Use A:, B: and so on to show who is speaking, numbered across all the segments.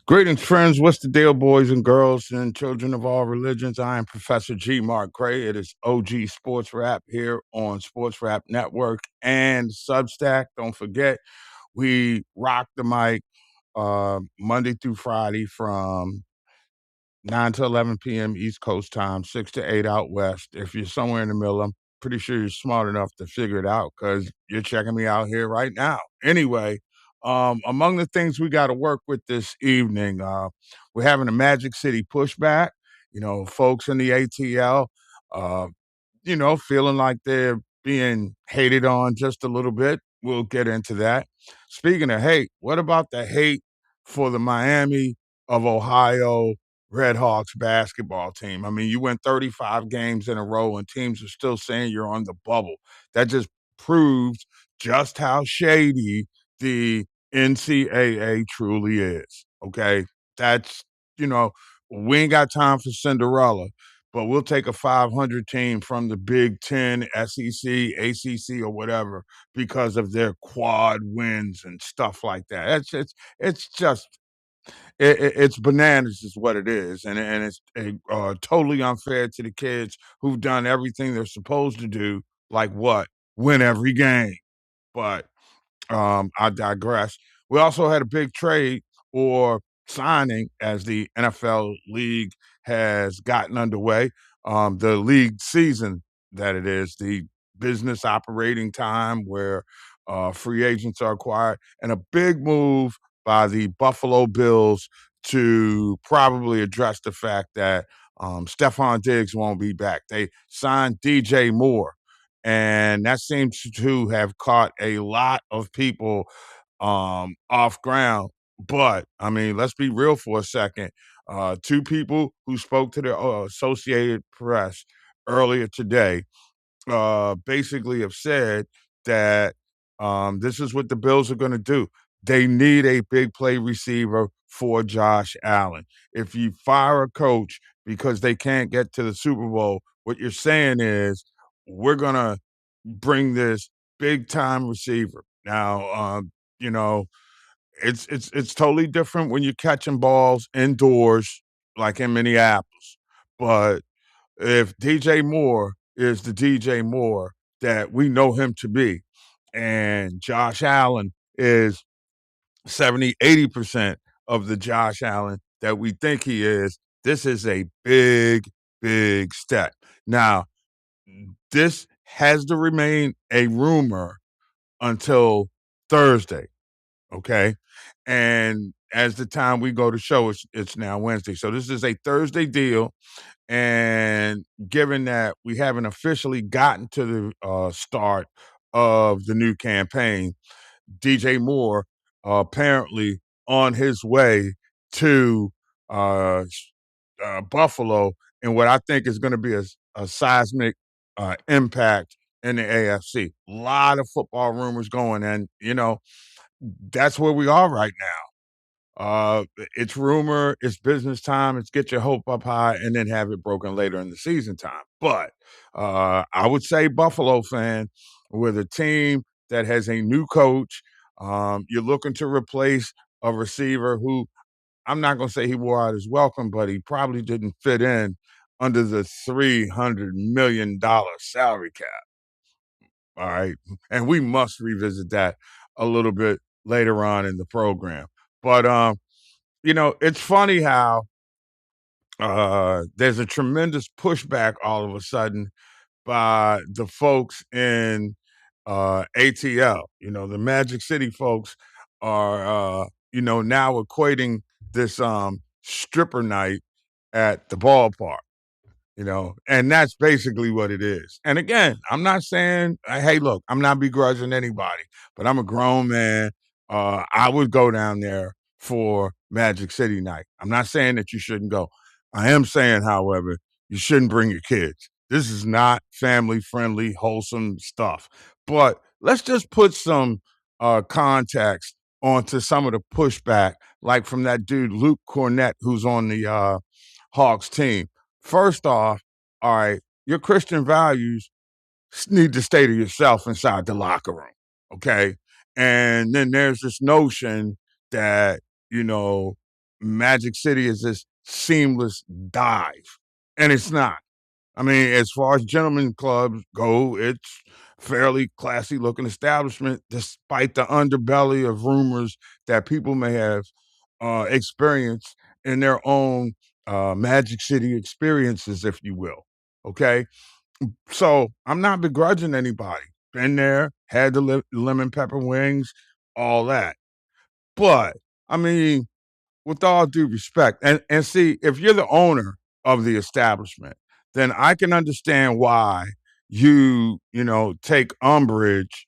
A: Greetings, friends. What's the deal, boys and girls and children of all religions? I am Professor G. Mark Gray. It is OG Sports Rap here on Sports Rap Network and Substack. Don't forget, we rock the mic Monday through Friday from 9 to 11 p.m. East Coast time, 6 to 8 out west. If you're somewhere in the middle, I'm pretty sure you're smart enough to figure it out because you're checking me out here right now. Anyway, among the things we got to work with this evening, we're having a Magic City pushback. Folks in the ATL, uh, feeling like they're being hated on just a little bit. We'll get into that. Speaking of hate, what about the hate for the Miami of Ohio REDHAWKS basketball team? I mean, you win 35 games in a row and teams are still saying you're on the bubble. That just proves just how shady the NCAA truly is. Okay. That's, you know, we ain't got time for Cinderella, but we'll take a 500 team from the Big Ten, SEC, ACC, or whatever because of their quad wins and stuff like that. It's just it's bananas, is what it is, and it's totally unfair to the kids who've done everything they're supposed to do, like what, win every game. But I digress. We also had a big trade or signing as the NFL league has gotten underway. The league season, that it is, the business operating time where free agents are acquired, and a big move by the Buffalo Bills to probably address the fact that Stephon Diggs won't be back. They signed DJ Moore, and that seems to have caught a lot of people off ground. But I mean, let's be real for a second. Two people who spoke to the Associated Press earlier today basically have said that this is what the Bills are going to do. They need a big play receiver for Josh Allen. If you fire a coach because they can't get to the Super Bowl, what you're saying is we're going to bring this big time receiver. Now, you know, it's totally different when you're catching balls indoors, like in Minneapolis. But if DJ Moore is the DJ Moore that we know him to be, and Josh Allen is 70-80% of the Josh Allen that we think he is, this is a big, big step. Now, this has to remain a rumor until Thursday, okay? And as the time we go to show, it's now Wednesday. So this is a Thursday deal. And given that we haven't officially gotten to the start of the new campaign, DJ Moore apparently on his way to uh, Buffalo in what I think is going to be a seismic impact in the AFC. A lot of football rumors going, and that's where we are right now. It's rumor, it's business time, it's get your hope up high and then have it broken later in the season time. But I would say Buffalo fan with a team that has a new coach. You're looking to replace a receiver who I'm not going to say he wore out his welcome, but he probably didn't fit in under the $300 million salary cap. All right. And we must revisit that a little bit later on in the program. But it's funny how there's a tremendous pushback all of a sudden by the folks in ATL. The Magic City folks are, now equating this stripper night at the ballpark. And that's basically what it is. And again, I'm not saying, hey, look, I'm not begrudging anybody, but I'm a grown man. I would go down there for Magic City night. I'm not saying that you shouldn't go. I am saying, however, you shouldn't bring your kids. This is not family friendly, wholesome stuff. But let's just put some context onto some of the pushback, like from that dude, Luke Cornett, who's on the Hawks team. First off, all right, your Christian values need to stay to yourself inside the locker room, okay? And then there's this notion that, you know, Magic City is this seamless dive, and it's not. I mean, as far as gentlemen clubs go, it's fairly classy looking establishment, despite the underbelly of rumors that people may have experienced in their own Magic City experiences, if you will. Okay, so I'm not begrudging anybody. Been there, had the lemon pepper wings, all that. But I mean, with all due respect, and see, if you're the owner of the establishment, then I can understand why you take umbrage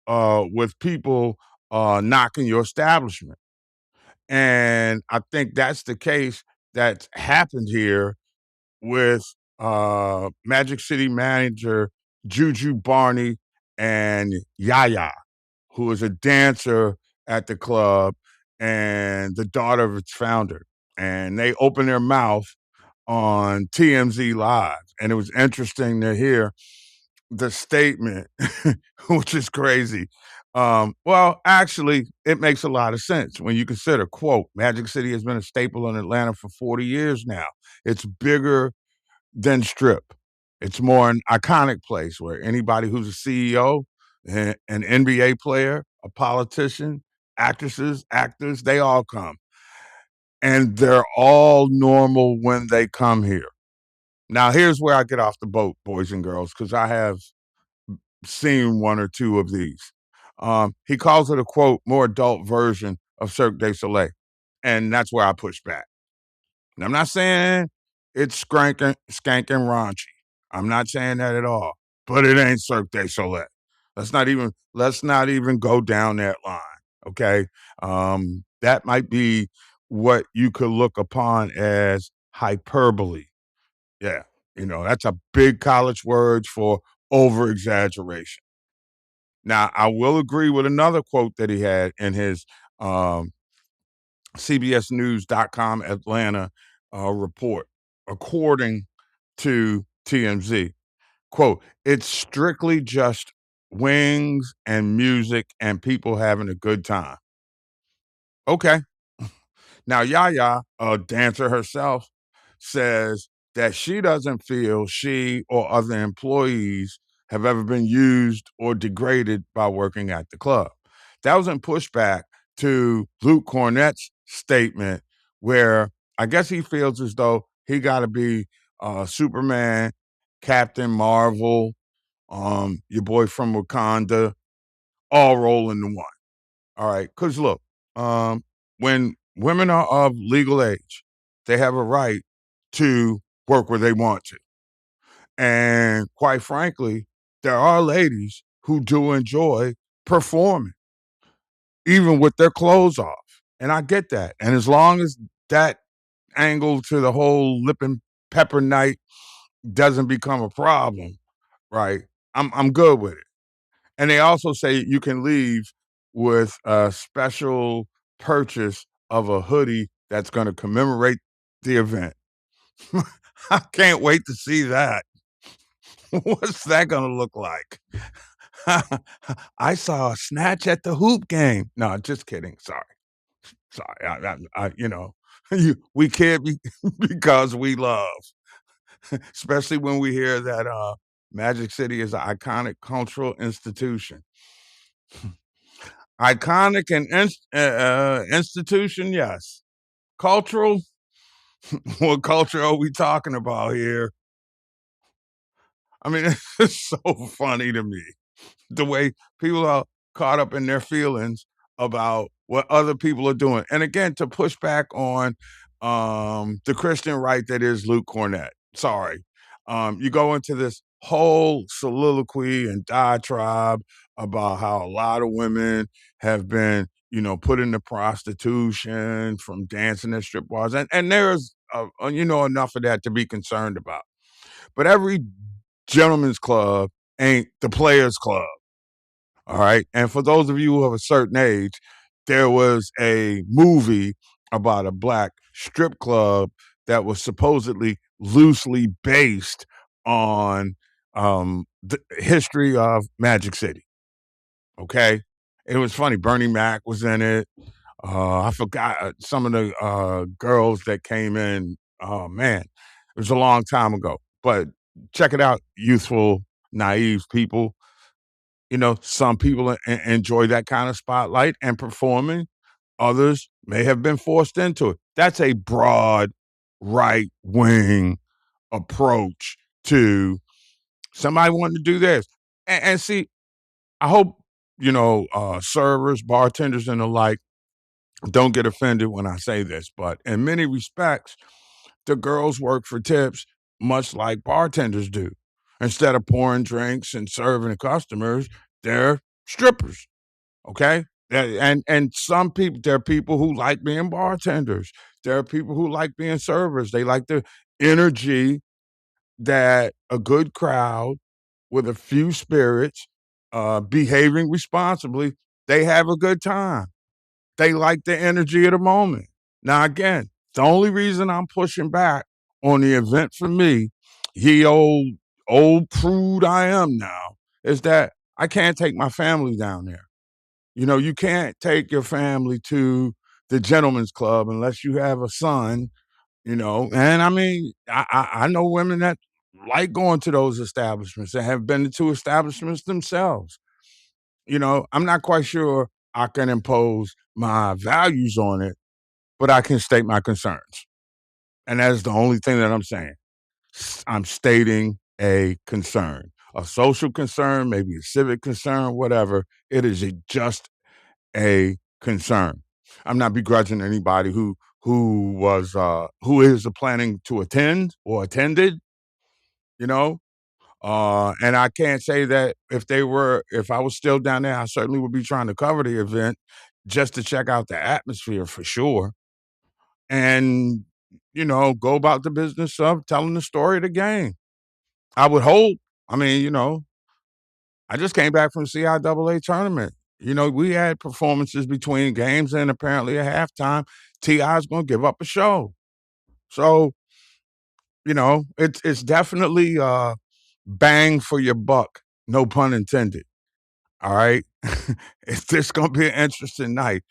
A: with people knocking your establishment. And I think that's the case that's happened here with Magic City manager Juju Barney and Yaya, who is a dancer at the club and the daughter of its founder. And they opened their mouth on TMZ Live. And it was interesting to hear the statement, which is crazy. Well, actually, it makes a lot of sense when you consider, quote, Magic City has been a staple in Atlanta for 40 years now. It's bigger than Strip. It's more an iconic place where anybody who's a CEO, an NBA player, a politician, actresses, actors, they all come. And they're all normal when they come here. Now, here's where I get off the boat, boys and girls, because I have seen one or two of these. He calls it a quote, more adult version of Cirque du Soleil. And that's where I push back. And I'm not saying it's skanking raunchy. I'm not saying that at all. But it ain't Cirque du Soleil. Let's not even go down that line. Okay. That might be what you could look upon as hyperbole. Yeah. That's a big college word for over exaggeration. Now, I will agree with another quote that he had in his CBSNews.com Atlanta report, according to TMZ. Quote, it's strictly just wings and music and people having a good time. Okay. Now, Yaya, a dancer herself, says that she doesn't feel she or other employees have ever been used or degraded by working at the club. That was in pushback to Luke Cornett's statement, where I guess he feels as though he got to be Superman, Captain Marvel, your boy from Wakanda, all roll into one. All right. Because look, when women are of legal age, they have a right to work where they want to. And quite frankly, there are ladies who do enjoy performing, even with their clothes off. And I get that. And as long as that angle to the whole lip and pepper night doesn't become a problem, right? I'm good with it. And they also say you can leave with a special purchase of a hoodie that's going to commemorate the event. I can't wait to see that. What's that going to look like? I saw a snatch at the hoop game. No, just kidding. Sorry. We kid because we love, especially when we hear that Magic City is an iconic cultural institution. Iconic and institution, yes. Cultural, what culture are we talking about here? I mean, it's so funny to me the way people are caught up in their feelings about what other people are doing. And again, to push back on the Christian right that is Luke Cornett. Sorry. You go into this whole soliloquy and diatribe about how a lot of women have been, put into prostitution from dancing at strip bars. And there's, enough of that to be concerned about. But every gentleman's club ain't the players club. All right. And for those of you of a certain age, there was a movie about a black strip club that was supposedly loosely based on the history of Magic City. Okay. It was funny. Bernie Mac was in it. I forgot some of the girls that came in. Oh man, it was a long time ago. But check it out, youthful, naive people. You know, some people enjoy that kind of spotlight and performing. Others may have been forced into it. That's a broad right wing approach to somebody wanting to do this. And see, I hope, servers, bartenders, and the like don't get offended when I say this, but in many respects, the girls work for tips much like bartenders do. Instead of pouring drinks and serving customers, they're strippers. Okay. And some people, there are people who like being bartenders. There are people who like being servers. They like the energy that a good crowd with a few spirits, behaving responsibly, they have a good time. They like the energy of the moment. Now, again, the only reason I'm pushing back on the event for me, ye old prude I am now, is that I can't take my family down there. You know, you can't take your family to the gentleman's club unless you have a son, and I mean, I know women that like going to those establishments and have been to establishments themselves. I'm not quite sure I can impose my values on it, but I can state my concerns. And that is the only thing that I'm saying. I'm stating a concern, a social concern, maybe a civic concern, whatever. It is just a concern. I'm not begrudging anybody who is planning to attend or attended, you know. And I can't say that if I was still down there, I certainly would be trying to cover the event just to check out the atmosphere for sure. And, go about the business of telling the story of the game. I would hope. I mean, I just came back from the CIAA tournament. We had performances between games, and apparently at halftime, T.I.'s gonna give up a show. So, it's definitely bang for your buck, no pun intended. All right. It's just gonna be an interesting night.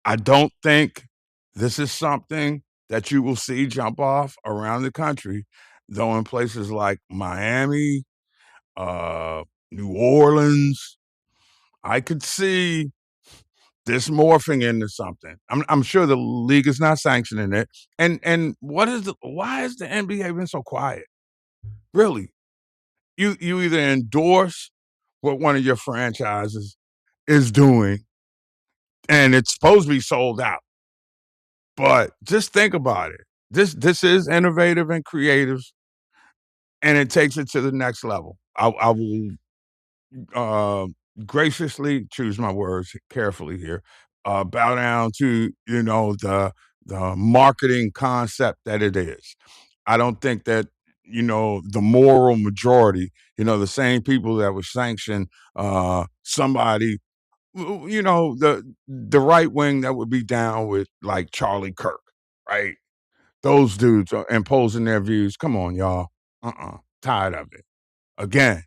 A: I don't think this is something that you will see jump off around the country, though in places like Miami, uh, New Orleans, I could see this morphing into something. I'm sure the league is not sanctioning it. And why has the NBA been so quiet? Really? You either endorse what one of your franchises is doing, and it's supposed to be sold out. But just think about it. This is innovative and creative, and it takes it to the next level. I will uh, graciously choose my words carefully here. Bow down to the marketing concept that it is. I don't think that the moral majority, the same people that would sanction somebody, the right wing that would be down with like Charlie Kirk, right? Those dudes are imposing their views. Come on, y'all. Tired of it. Again,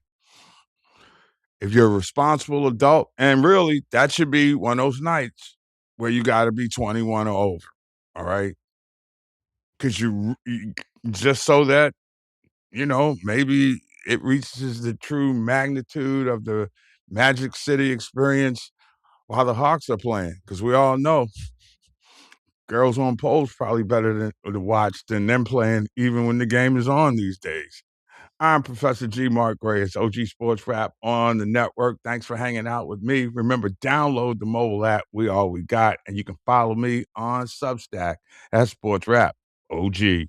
A: if you're a responsible adult, and really that should be one of those nights where you got to be 21 or over. All right. Because just so that, maybe it reaches the true magnitude of the Magic City experience while the Hawks are playing. Because we all know girls on poles probably better to watch than them playing, even when the game is on these days. I'm Professor G. Mark Gray. It's OG Sports Rap on the network. Thanks for hanging out with me. Remember, download the mobile app, We All We Got, and you can follow me on Substack at Sports Rap OG.